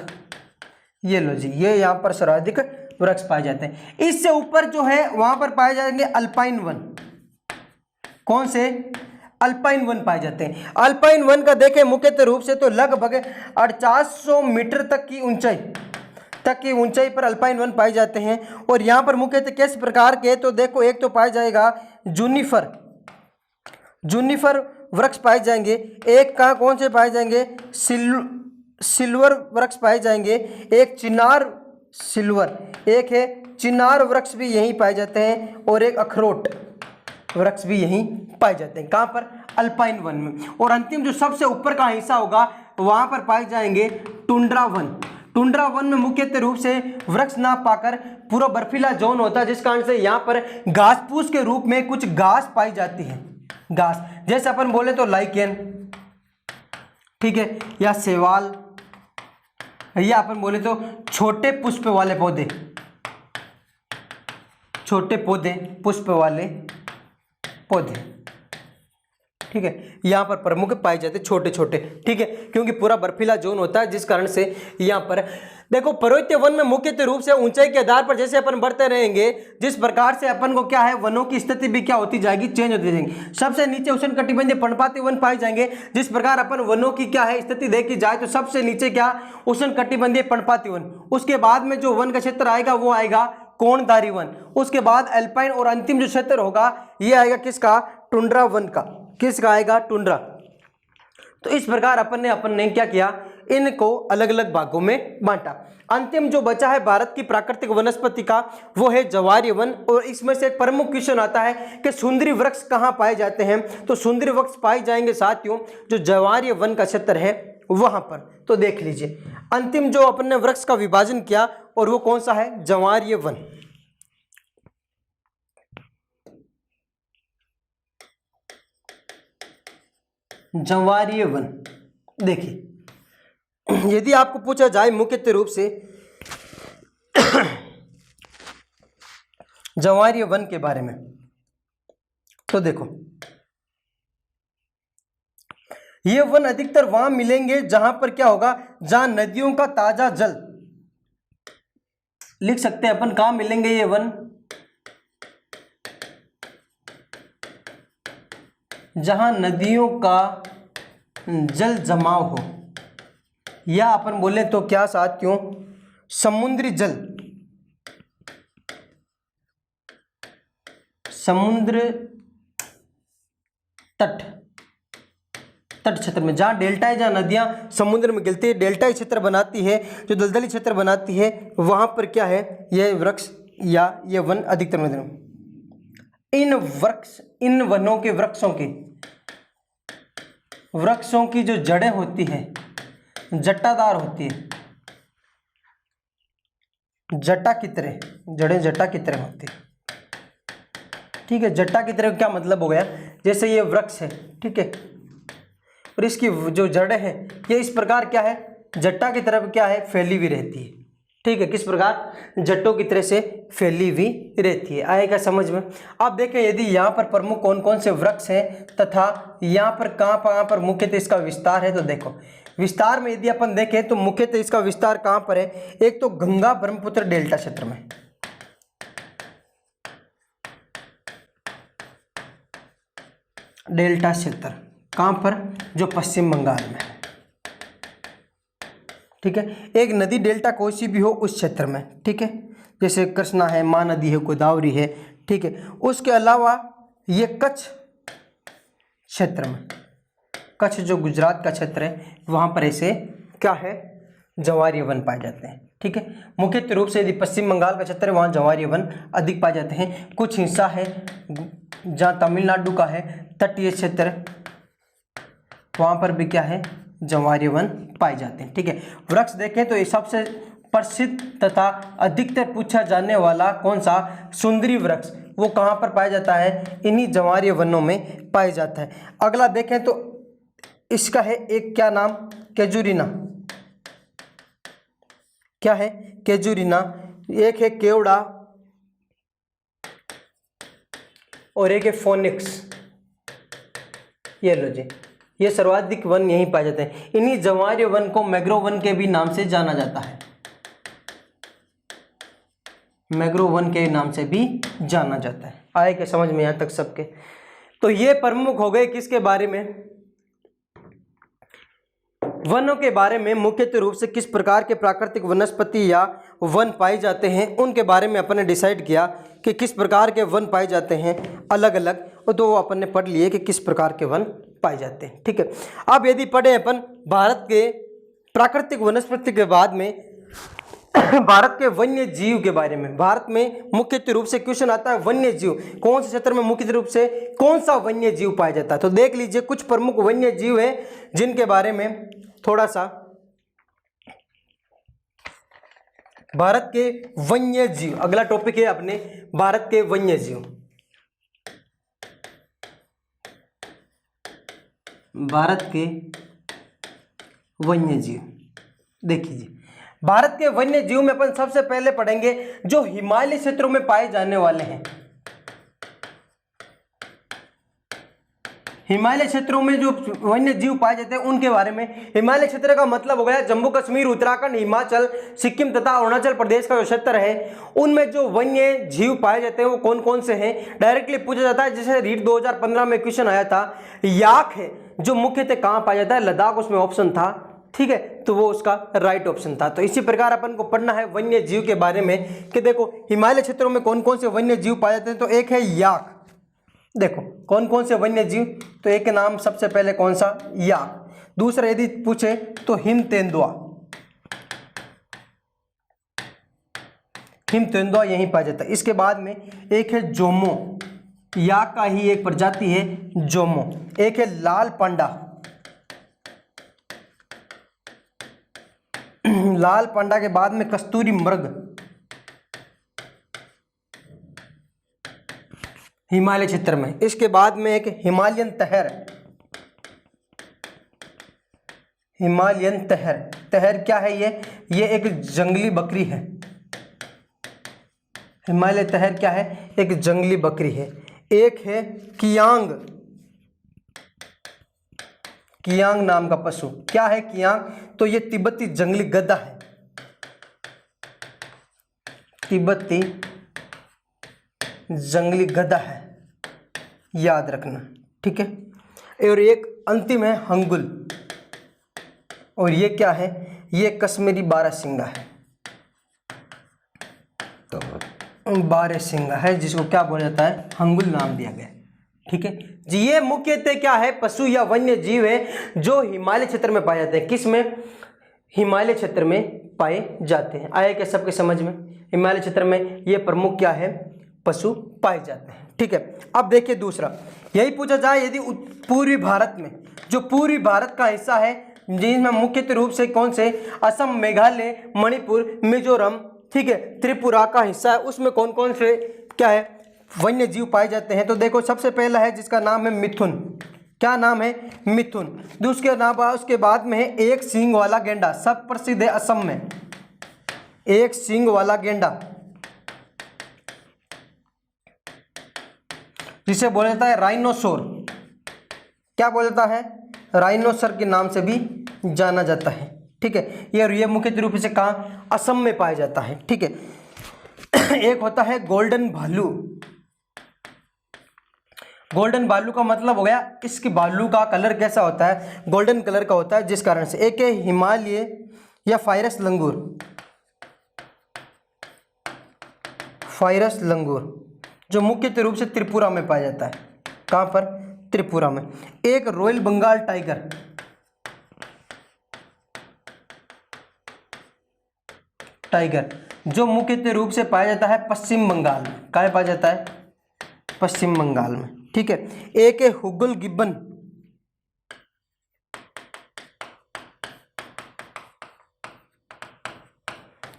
ये लो जी, ये यहाँ पर सर्वाधिक वृक्ष पाए जाते हैं। इससे ऊपर जो है वहां पर पाए जाएंगे अल्पाइन वन। कौन से? अल्पाइन वन पाए जाते हैं। अल्पाइन वन का देखें मुख्य रूप से तो लगभग 4800 मीटर तक की ऊंचाई पर अल्पाइन वन पाए जाते हैं। और यहाँ पर मुख्यतः किस प्रकार के? तो देखो एक तो पाया जाएगा जूनिफर वृक्ष पाए जाएंगे। एक कहाँ कौन से पाए जाएंगे? सिल्वर वृक्ष पाए जाएंगे। एक चिनार सिल्वर, एक है चिनार वृक्ष भी यहीं पाए जाते हैं। और एक अखरोट वृक्ष भी यहीं पाए जाते हैं। कहाँ पर? अल्पाइन वन में। और अंतिम जो सबसे ऊपर का हिस्सा होगा वहां पर पाए जाएंगे टुंड्रा वन। टुंड्रा वन में मुख्य रूप से वृक्ष ना पाकर पूरा बर्फीला जोन होता है, जिस कारण से यहाँ पर घास फूस के रूप में कुछ घास पाई जाती है। घास जैसे अपन बोले तो लाइकेन, ठीक है, या सेवाल, या अपन बोले तो छोटे पुष्प वाले पौधे, छोटे पौधे, पुष्प वाले पौधे, ठीक है, यहाँ पर प्रमुख पाए जाते छोटे छोटे, ठीक है, क्योंकि पूरा बर्फीला जोन होता है, जिस कारण से यहाँ पर देखो पर्वतीय वन में मुख्य रूप से ऊंचाई के आधार पर जैसे अपन बढ़ते रहेंगे जिस प्रकार से अपन को क्या है वनों की स्थिति भी क्या होती जाएगी, चेंज होती जाएगी। सबसे नीचे उष्ण कटिबंधीय पर्णपाती वन पाए जाएंगे। जिस प्रकार अपन वनों की क्या है स्थिति देखी जाए तो सबसे नीचे क्या उष्ण कटिबंधीय पर्णपाती वन, उसके बाद में जो वन का क्षेत्र आएगा वो आएगा कोणधारी वन, उसके बाद अल्पाइन और अंतिम जो क्षेत्र होगा ये आएगा किसका? टुंड्रा वन का। किसका आएगा, टुंड्रा। तो इस प्रकार अपन ने क्या किया, इनको अलग अलग भागों में बांटा। अंतिम जो बचा है भारत की प्राकृतिक वनस्पति का, वो है ज्वारीय वन। और इसमें से एक प्रमुख क्वेश्चन आता है कि सुंदरी वृक्ष कहाँ पाए जाते हैं। तो सुंदरी वृक्ष पाए जाएंगे साथियों जो ज्वारीय वन का क्षेत्र है वहां पर। तो देख लीजिए अंतिम जो अपन ने वृक्ष का विभाजन किया और वो कौन सा है, ज्वारीय वन। ज्वारीय वन। देखिए यदि आपको पूछा जाए मुख्यतः रूप से ज्वारीय वन के बारे में, तो देखो ये वन अधिकतर वहां मिलेंगे जहां पर क्या होगा, जहां नदियों का ताजा जल, लिख सकते हैं अपन कहां मिलेंगे ये वन, जहां नदियों का जल जमाव हो, या अपन बोले तो क्या साथियों, समुद्री जल, समुद्र तट क्षेत्र में, जहां डेल्टा, जहां नदियां समुद्र में गिरती है, डेल्टाई क्षेत्र बनाती है, जो दलदली क्षेत्र बनाती है, वहां पर क्या है, यह वृक्ष या ये वन अधिकतर में। इन वनों के वृक्षों की जो जड़ें होती है जटादार होती है, जटा की तरह, जड़ें जटा की तरह होती है। ठीक है, जटा की तरह क्या मतलब हो गया, जैसे ये वृक्ष है, ठीक है, और इसकी जो जड़ें हैं ये इस प्रकार क्या है, जट्टा की तरफ क्या है, फैली हुई रहती है। ठीक है, किस प्रकार, जट्टों की तरह से फैली हुई रहती है। आएगा समझ में। अब देखें यदि यहाँ पर प्रमुख कौन कौन से वृक्ष हैं तथा यहाँ पर कहाँ पर मुख्यतः इसका विस्तार है। तो देखो विस्तार में यदि अपन देखें तो मुख्यतः इसका विस्तार कहाँ पर है, एक तो गंगा ब्रह्मपुत्र डेल्टा क्षेत्र में, डेल्टा क्षेत्र कहाँ पर, जो पश्चिम बंगाल में, ठीक है। एक नदी डेल्टा कोई सी भी हो उस क्षेत्र में, ठीक है, जैसे कृष्णा है, माँ नदी है, गोदावरी है, ठीक है। उसके अलावा ये कच्छ क्षेत्र में, कच्छ जो गुजरात का क्षेत्र है वहाँ पर ऐसे क्या है, ज्वारीय वन पाए जाते हैं। ठीक है, मुख्य रूप से यदि पश्चिम बंगाल का क्षेत्र है वहाँ ज्वारीय वन अधिक पाए जाते हैं। कुछ हिस्सा है जहाँ तमिलनाडु का है तटीय क्षेत्र, वहाँ पर भी क्या है, ज्वारीय वन पाए जाते हैं। ठीक है, वृक्ष देखें तो ये सबसे प्रसिद्ध तथा अधिकतर पूछा जाने वाला कौन सा, सुंदरी वृक्ष, वो कहाँ पर पाया जाता है, इन्हीं ज्वारीय वनों में पाया जाता है। अगला देखें तो इसका है एक क्या नाम, केजुरीना, क्या है, केजुरीना। एक है केवड़ा और एक है फोनिक्स। ये लो जी, ये सर्वाधिक वन यहीं पाए जाते हैं। इन्हीं ज्वारीय वन को मैंग्रोव वन के भी नाम से जाना जाता है, मैंग्रोव वन के नाम से भी जाना जाता है। आए क्या समझ में यहाँ तक सबके। तो ये प्रमुख हो गए किसके बारे में, वनों के बारे में, मुख्यतः रूप से किस प्रकार के प्राकृतिक वनस्पति या वन पाए जाते हैं उनके बारे में अपन ने डिसाइड किया कि किस प्रकार के वन पाए जाते हैं अलग अलग, तो अपन ने पढ़ लिए कि किस प्रकार के वन पाए जाते हैं। ठीक है, अब यदि पढ़े अपन भारत के प्राकृतिक वनस्पति के बाद में भारत के वन्य जीव के बारे में। भारत में मुख्य रूप से क्वेश्चन आता है वन्य जीव, कौन से क्षेत्र में मुख्य रूप से कौन सा वन्य जीव पाया जाता है। तो देख लीजिए कुछ प्रमुख वन्य जीव है जिनके बारे में थोड़ा सा, भारत के वन्य जीव, अगला टॉपिक है अपने भारत के वन्य जीव। भारत के वन्य जीव, देखिए भारत के वन्य जीव में अपन सबसे पहले पढ़ेंगे जो हिमालय क्षेत्रों में पाए जाने वाले हैं। हिमालय क्षेत्रों में जो वन्य जीव पाए जाते हैं उनके बारे में। हिमालय क्षेत्र का मतलब हो गया जम्मू कश्मीर, उत्तराखंड, हिमाचल, सिक्किम तथा अरुणाचल प्रदेश का जो क्षेत्र है उनमें जो वन्य जीव पाए जाते हैं वो कौन कौन से हैं, डायरेक्टली पूछा जाता है। जैसे रीट 2015 में क्वेश्चन आया था, याक है जो मुख्यतः कहाँ पाया जाता है, लद्दाख, उसमें ऑप्शन था। ठीक है, तो वो उसका राइट ऑप्शन था। तो इसी प्रकार अपन को पढ़ना है वन्य जीव के बारे में कि देखो हिमालय क्षेत्रों में कौन कौन से वन्य जीव पाए जाते हैं। तो एक है याक, देखो कौन कौन से वन्य जीव, तो एक नाम सबसे पहले कौन सा, याक। दूसरा यदि पूछे तो हिम तेंदुआ, हिम तेंदुआ यहीं पाया जाता है। इसके बाद में एक है जोमो, याक का ही एक प्रजाति है जोमो। एक है लाल पांडा, लाल पांडा के बाद में कस्तूरी मृग, हिमालय क्षेत्र में। इसके बाद में एक हिमालयन तहर, हिमालयन तहर, तहर क्या है ये एक जंगली बकरी है। हिमालय तहर क्या है, एक जंगली बकरी है। एक है कियांग, कियांग नाम का पशु, क्या है कियांग, तो ये तिब्बती जंगली गधा है, तिब्बती जंगली गधा है, याद रखना, ठीक है। और एक अंतिम है हंगुल, और ये क्या है, ये कश्मीरी बारहसिंगा है, तो बारहसिंगा है जिसको क्या बोला जाता है, हंगुल नाम दिया गया, ठीक है जी। ये मुख्यतः क्या है, पशु या वन्य जीव है जो हिमालय क्षेत्र में पाए जाते हैं। किस में, हिमालय क्षेत्र में पाए जाते हैं। आया क्या सबके समझ में, हिमालय क्षेत्र में ये प्रमुख क्या है, पशु पाए जाते हैं, ठीक है। अब देखिए दूसरा, यही पूछा जाए यदि पूर्वी भारत में, जो पूर्वी भारत का हिस्सा है जिनमें मुख्य रूप से कौन से, असम, मेघालय, मणिपुर, मिजोरम, ठीक है, त्रिपुरा का हिस्सा है, उसमें कौन कौन से क्या है वन्य जीव पाए जाते हैं। तो देखो सबसे पहला है जिसका नाम है मिथुन, क्या नाम है, मिथुन। दूसरे नाम, उसके बाद में है एक सींग वाला गेंडा, सब प्रसिद्ध है असम में, एक सींग वाला गेंडा जिसे बोला जाता है राइनोसोर, क्या बोला जाता है, राइनोसर के नाम से भी जाना जाता है, ठीक है। ये मुख्य रूप से कहाँ, असम में पाया जाता है, ठीक है। एक होता है गोल्डन भालू, गोल्डन भालू का मतलब हो गया इसके भालू का कलर कैसा होता है, गोल्डन कलर का होता है, जिस कारण से। एक है हिमालय या फायरस लंगूर, फायरस लंगूर जो मुख्य रूप से त्रिपुरा में पाया जाता है, कहाँ पर, त्रिपुरा में। एक रॉयल बंगाल टाइगर, टाइगर जो मुख्य रूप से पाया जाता है पश्चिम बंगाल में, कहाँ पाया जाता है, पश्चिम बंगाल में, ठीक है। एक है हुगल गिब्बन,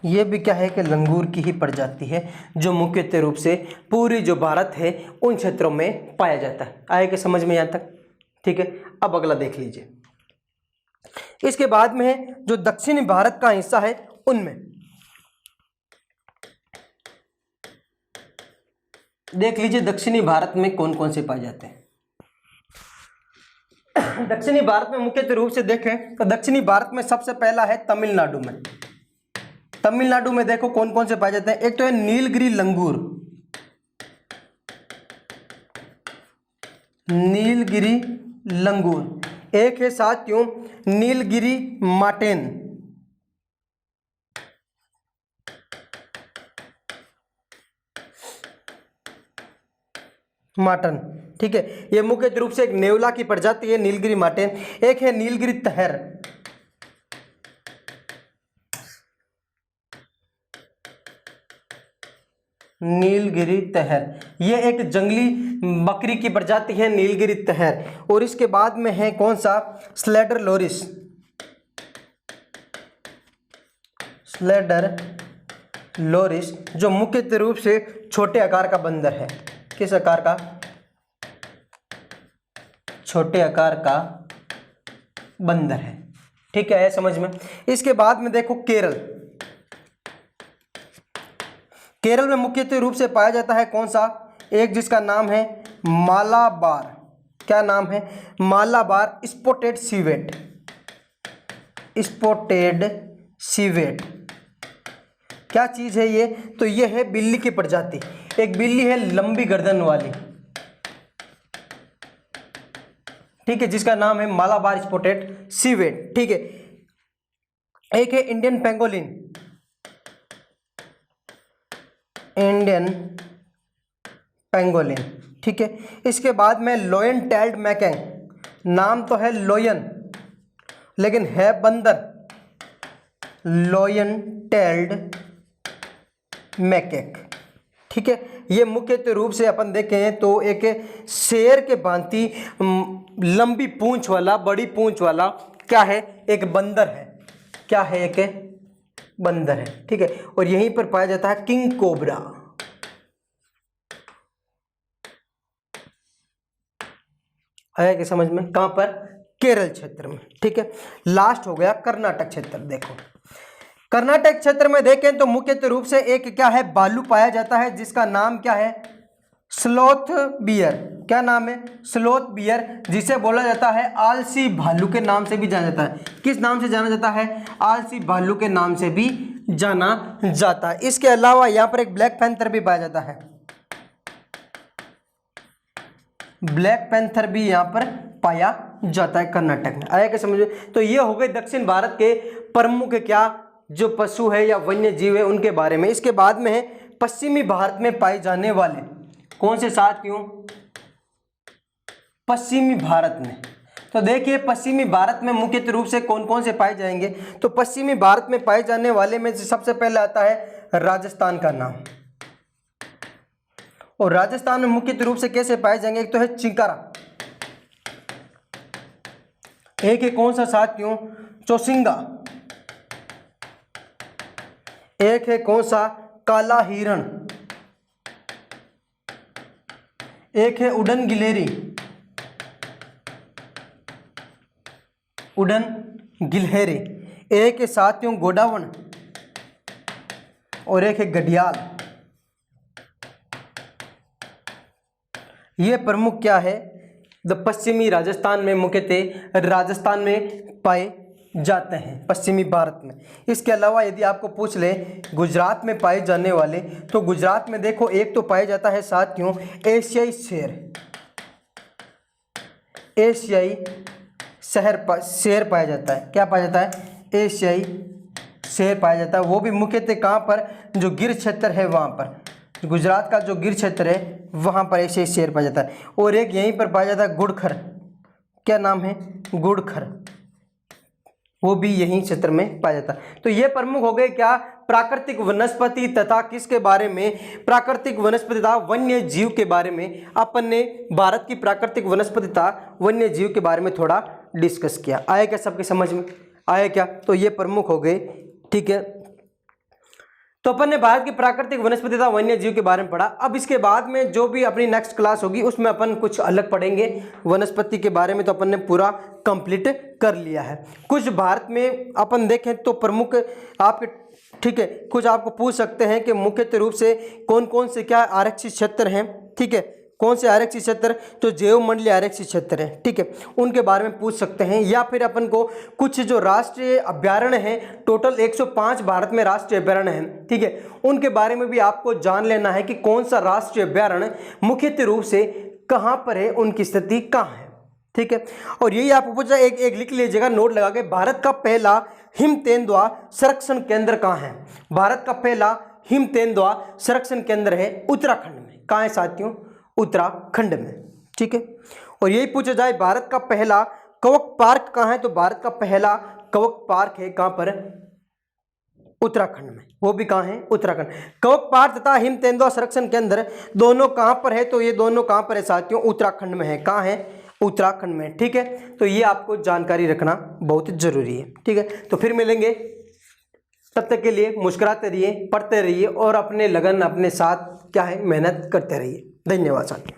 ये भी क्या है कि लंगूर की ही प्रजाति है जो मुख्य रूप से पूरी जो भारत है उन क्षेत्रों में पाया जाता है। आएगा समझ में यहाँ तक, ठीक है। अब अगला देख लीजिए, इसके बाद में है जो दक्षिणी भारत का हिस्सा है उनमें देख लीजिए दक्षिणी भारत में कौन कौन से पाए जाते हैं। दक्षिणी भारत में मुख्य रूप से देखें तो दक्षिणी भारत में सबसे पहला है तमिलनाडु में, तमिलनाडु में देखो कौन कौन से पाए जाते हैं। एक तो है नीलगिरी लंगूर, नीलगिरी लंगूर। एक है साथियों नीलगिरी माटेन, माटन, ठीक है। ये मुख्य रूप से एक नेवला की प्रजाति है नीलगिरी माटेन। एक है नीलगिरी तहर, नीलगिरी तहर, ये एक जंगली बकरी की प्रजाति है नीलगिरी तहर। और इसके बाद में है कौन सा, स्लेडर लोरिस, स्लेडर लोरिस जो मुख्य रूप से छोटे आकार का बंदर है। किस आकार का, छोटे आकार का बंदर है, ठीक है समझ में। इसके बाद में देखो केरल, केरल में मुख्य रूप से पाया जाता है कौन सा, एक जिसका नाम है मालाबार, क्या नाम है, Malabar spotted civet, spotted civet क्या चीज है ये, तो ये है बिल्ली की प्रजाति। एक बिल्ली है लंबी गर्दन वाली, ठीक है, जिसका नाम है मालाबार स्पॉटेड सीवेट, ठीक है। एक है इंडियन पेंगोलिन, इंडियन पेंगोलिन, ठीक है। इसके बाद में लोयन टेल्ड मैकेक, नाम तो है लोयन लेकिन है बंदर, लोयन टेल्ड मैकेक, ठीक है। ये मुख्य रूप से अपन देखें तो एक शेर के भांति लंबी पूंछ वाला, बड़ी पूंछ वाला क्या है, एक बंदर है। क्या है, एक बंदर है, ठीक है। और यहीं पर पाया जाता है किंग कोबरा। आया कि समझ में, कहां पर, केरल क्षेत्र में, ठीक है। लास्ट हो गया कर्नाटक क्षेत्र। देखो कर्नाटक क्षेत्र में देखें तो मुख्य रूप से एक क्या है, भालू पाया जाता है जिसका नाम क्या है, स्लोथ बियर। क्या नाम है, स्लोथ बियर, जिसे बोला जाता है आलसी भालू के नाम से भी जाना जाता है। किस नाम से जाना जाता है, आलसी भालू के नाम से भी जाना जाता है। इसके अलावा यहां पर एक ब्लैक पैंथर भी पाया जाता है, ब्लैक पैंथर भी यहां पर पाया जाता है कर्नाटक में। आया क्या समझ। तो ये हो गए दक्षिण भारत के प्रमुख क्या जो पशु है या वन्य जीव है उनके बारे में। इसके बाद में है पश्चिमी भारत में पाए जाने वाले कौन से साथियों, पश्चिमी भारत में। तो देखिए पश्चिमी भारत में मुख्य रूप से कौन कौन से पाए जाएंगे। तो पश्चिमी भारत में पाए जाने वाले में से सबसे पहले आता है राजस्थान का नाम। और राजस्थान में मुख्य रूप से कैसे पाए जाएंगे, एक तो है चिंकारा, एक है कौन सा साथियों, चौसिंगा, एक है कौन सा, काला हिरण, एक है उड़न गिलहरी, उड़न गिलहरी, एक है साथियों गोडावण और एक है घड़ियाल। ये प्रमुख क्या है, पश्चिमी राजस्थान में, मुख्यतः राजस्थान में पाए जाते हैं पश्चिमी भारत में। इसके अलावा यदि आपको पूछ ले गुजरात में पाए जाने वाले, तो गुजरात में देखो एक तो पाया जाता है साथियों एशियाई शेर, एशियाई शेर पाया जाता है। क्या पाया जाता है, एशियाई शेर पाया जाता है। वो भी मुख्यतः कहाँ पर, जो गिर क्षेत्र है वहाँ पर, गुजरात का जो गिर क्षेत्र है वहाँ पर एशियाई शेर पाया जाता है। और एक यहीं पर पाया जाता है गुड़खर। क्या नाम है, गुड़खर, वो भी यही क्षेत्र में पाया जाता है। तो ये प्रमुख हो गए क्या, प्राकृतिक वनस्पति तथा किसके बारे में, प्राकृतिक वनस्पति तथा वन्य जीव के बारे में अपन ने भारत की प्राकृतिक वनस्पति तथा वन्य जीव के बारे में थोड़ा डिस्कस किया। आया क्या, सबके समझ में आया क्या। तो ये प्रमुख हो गए, ठीक है। तो अपन ने भारत की प्राकृतिक वनस्पति तथा वन्य जीव के बारे में पढ़ा। अब इसके बाद में जो भी अपनी नेक्स्ट क्लास होगी उसमें अपन कुछ अलग पढ़ेंगे वनस्पति के बारे में। तो अपन ने पूरा कंप्लीट कर लिया है। कुछ भारत में अपन देखें तो प्रमुख आपके, ठीक है, कुछ आपको पूछ सकते हैं कि मुख्य रूप से कौन कौन से क्या आरक्षित क्षेत्र हैं, ठीक है, कौन से आरक्षित क्षेत्र, तो जैव मंडलीय आरक्षित क्षेत्र है, ठीक है, उनके बारे में पूछ सकते हैं। या फिर अपन को कुछ जो राष्ट्रीय अभ्यारण्य हैं, टोटल 105 भारत में राष्ट्रीय अभ्यारण्य हैं, ठीक है, उनके बारे में भी आपको जान लेना है कि कौन सा राष्ट्रीय अभ्यारण्य मुख्य रूप से कहाँ पर है, उनकी स्थिति कहाँ है, ठीक है। और यही आपको पूछा, एक लिख लीजिएगा नोट लगा के, भारत का पहला हिम तेंदुआ संरक्षण केंद्र कहाँ है। भारत का पहला हिम तेंदुआ संरक्षण केंद्र है उत्तराखंड में। कहाँ है साथियों, उत्तराखंड में, ठीक है। और यही पूछा जाए भारत का पहला कवक पार्क कहाँ है, तो भारत का पहला कवक पार्क है कहाँ पर, उत्तराखंड में। वो भी कहाँ है, उत्तराखंड। कवक पार्क तथा हिम तेंदुआ संरक्षण केंद्र दोनों कहाँ पर है, तो ये दोनों कहाँ पर है साथियों, उत्तराखंड में है। कहाँ है, उत्तराखंड में, ठीक है। तो ये आपको जानकारी रखना बहुत जरूरी है, ठीक है। तो फिर मिलेंगे, तब तक के लिए मुस्कुराते रहिए, पढ़ते रहिए और अपने लगन अपने साथ क्या है मेहनत करते रहिए। धन्यवाद साथियों।